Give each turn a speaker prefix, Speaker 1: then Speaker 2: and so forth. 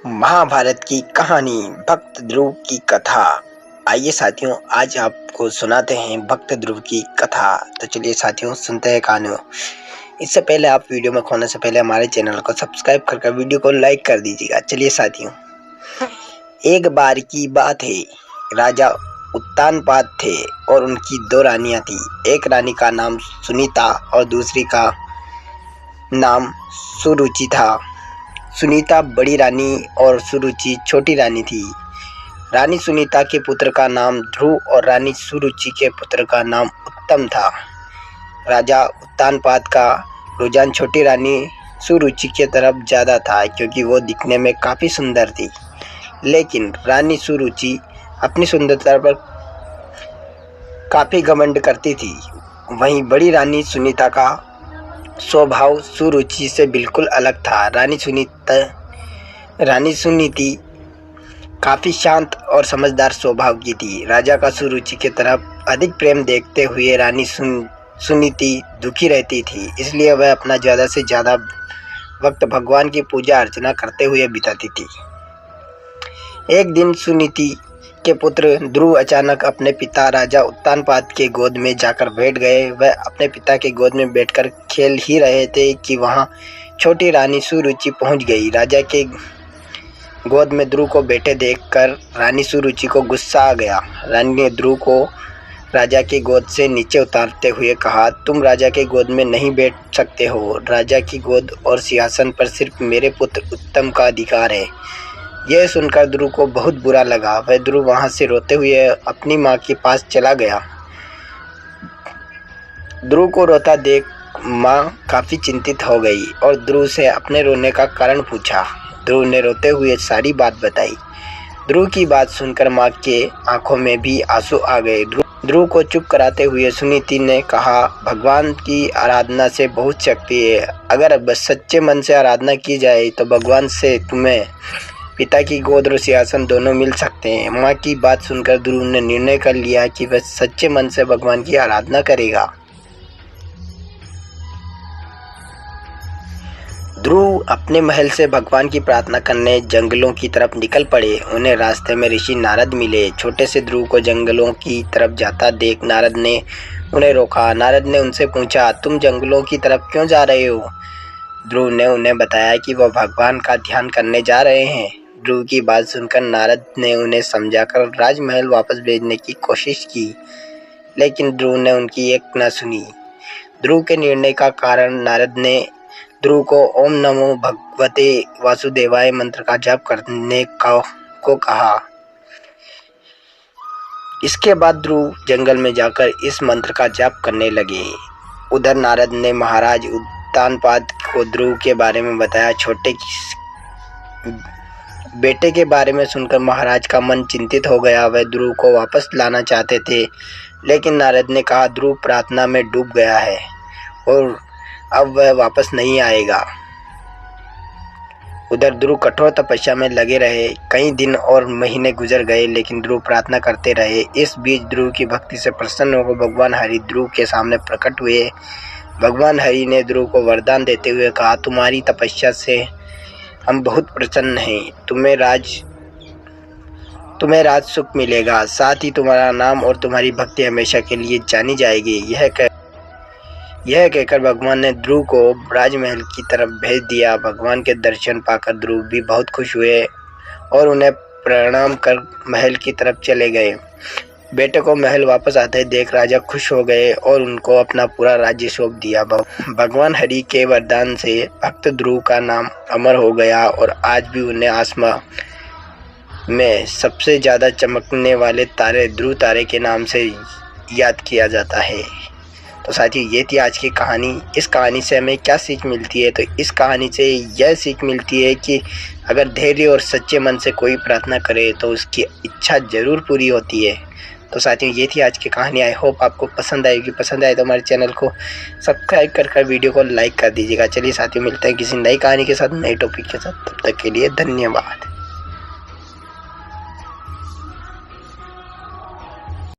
Speaker 1: महाभारत की कहानी भक्त ध्रुव की कथा। आइए साथियों, आज आपको सुनाते हैं भक्त ध्रुव की कथा। तो चलिए साथियों, सुनते हैं कहानी। इससे पहले आप वीडियो में खोलने से पहले हमारे चैनल को सब्सक्राइब करके वीडियो को लाइक कर दीजिएगा। चलिए साथियों, एक बार की बात है, राजा उत्तानपाद थे और उनकी दो रानियां थी। एक रानी का नाम सुनीता और दूसरी का नाम सुरुचि था। सुनीता बड़ी रानी और सुरुचि छोटी रानी थी। रानी सुनीता के पुत्र का नाम ध्रुव और रानी सुरुचि के पुत्र का नाम उत्तम था। राजा उत्तानपाद का रुझान छोटी रानी सुरुचि की तरफ ज़्यादा था, क्योंकि वो दिखने में काफ़ी सुंदर थी। लेकिन रानी सुरुचि अपनी सुंदरता पर काफ़ी घमंड करती थी। वहीं बड़ी रानी सुनीता का स्वभाव सुरुचि से बिल्कुल अलग था। रानी सुनीति काफ़ी शांत और समझदार स्वभाव की थी। राजा का सुरुचि की तरफ अधिक प्रेम देखते हुए रानी सुनीति दुखी रहती थी, इसलिए वह अपना ज़्यादा से ज़्यादा वक्त भगवान की पूजा अर्चना करते हुए बिताती थी। एक दिन सुनीति के पुत्र ध्रुव अचानक अपने पिता राजा उत्तानपाद के गोद में जाकर बैठ गए। वह अपने पिता के गोद में बैठकर खेल ही रहे थे कि वहां छोटी रानी सुरुचि पहुंच गई। राजा के गोद में ध्रुव को बैठे देखकर रानी सुरुचि को गुस्सा आ गया। रानी ने ध्रुव को राजा के गोद से नीचे उतारते हुए कहा, तुम राजा के गोद में नहीं बैठ सकते हो। राजा की गोद और सिंहासन पर सिर्फ मेरे पुत्र उत्तम का अधिकार है। यह सुनकर ध्रुव को बहुत बुरा लगा। वह ध्रुव वहां से रोते हुए अपनी माँ के पास चला गया। ध्रुव को रोता देख माँ काफ़ी चिंतित हो गई और ध्रुव से अपने रोने का कारण पूछा। ध्रुव ने रोते हुए सारी बात बताई। ध्रुव की बात सुनकर माँ के आंखों में भी आंसू आ गए। ध्रुव को चुप कराते हुए सुनीति ने कहा, भगवान की आराधना से बहुत शक्ति है। अगर बस सच्चे मन से आराधना की जाए तो भगवान से तुम्हें पिता की गोद और सिंहासन दोनों मिल सकते हैं। माँ की बात सुनकर ध्रुव ने निर्णय कर लिया कि वह सच्चे मन से भगवान की आराधना करेगा। ध्रुव अपने महल से भगवान की प्रार्थना करने जंगलों की तरफ निकल पड़े। उन्हें रास्ते में ऋषि नारद मिले। छोटे से ध्रुव को जंगलों की तरफ जाता देख नारद ने उन्हें रोका। नारद ने उनसे पूछा, तुम जंगलों की तरफ क्यों जा रहे हो? ध्रुव ने उन्हें बताया कि वह भगवान का ध्यान करने जा रहे हैं। ध्रुव की बात सुनकर नारद ने उन्हें समझाकर राजमहल वापस भेजने की कोशिश की, लेकिन ध्रुव ने उनकी एक न सुनी। ध्रुव के निर्णय का कारण नारद ने ध्रुव को ओम नमो भगवते वासुदेवाय मंत्र का जाप करने को कहा। इसके बाद ध्रुव जंगल में जाकर इस मंत्र का जाप करने लगे। उधर नारद ने महाराज उत्तानपाद को ध्रुव के बारे में बताया। छोटे बेटे के बारे में सुनकर महाराज का मन चिंतित हो गया। वह ध्रुव को वापस लाना चाहते थे, लेकिन नारद ने कहा, ध्रुव प्रार्थना में डूब गया है और अब वह वापस नहीं आएगा। उधर ध्रुव कठोर तपस्या में लगे रहे। कई दिन और महीने गुजर गए, लेकिन ध्रुव प्रार्थना करते रहे। इस बीच ध्रुव की भक्ति से प्रसन्न होकर भगवान हरि ध्रुव के सामने प्रकट हुए। भगवान हरि ने ध्रुव को वरदान देते हुए कहा, तुम्हारी तपस्या से हम बहुत प्रसन्न हैं। तुम्हें राज सुख मिलेगा, साथ ही तुम्हारा नाम और तुम्हारी भक्ति हमेशा के लिए जानी जाएगी। यह कहकर भगवान ने ध्रुव को राजमहल की तरफ भेज दिया। भगवान के दर्शन पाकर ध्रुव भी बहुत खुश हुए और उन्हें प्रणाम कर महल की तरफ चले गए। बेटे को महल वापस आते देख राजा खुश हो गए और उनको अपना पूरा राज्य सौंप दिया। भगवान हरि के वरदान से भक्त ध्रुव का नाम अमर हो गया और आज भी उन्हें आसमां में सबसे ज़्यादा चमकने वाले तारे ध्रुव तारे के नाम से याद किया जाता है। तो साथियों, ये थी आज की कहानी। इस कहानी से हमें क्या सीख मिलती है? तो इस कहानी से यह सीख मिलती है कि अगर धैर्य और सच्चे मन से कोई प्रार्थना करे तो उसकी इच्छा ज़रूर पूरी होती है। तो साथियों, ये थी आज की कहानी। आई होप आपको पसंद आएगी। पसंद आए तो हमारे चैनल को सब्सक्राइब कर वीडियो को लाइक कर दीजिएगा। चलिए साथियों, मिलते हैं किसी नई कहानी के साथ, नए टॉपिक के साथ। तब तक के लिए धन्यवाद।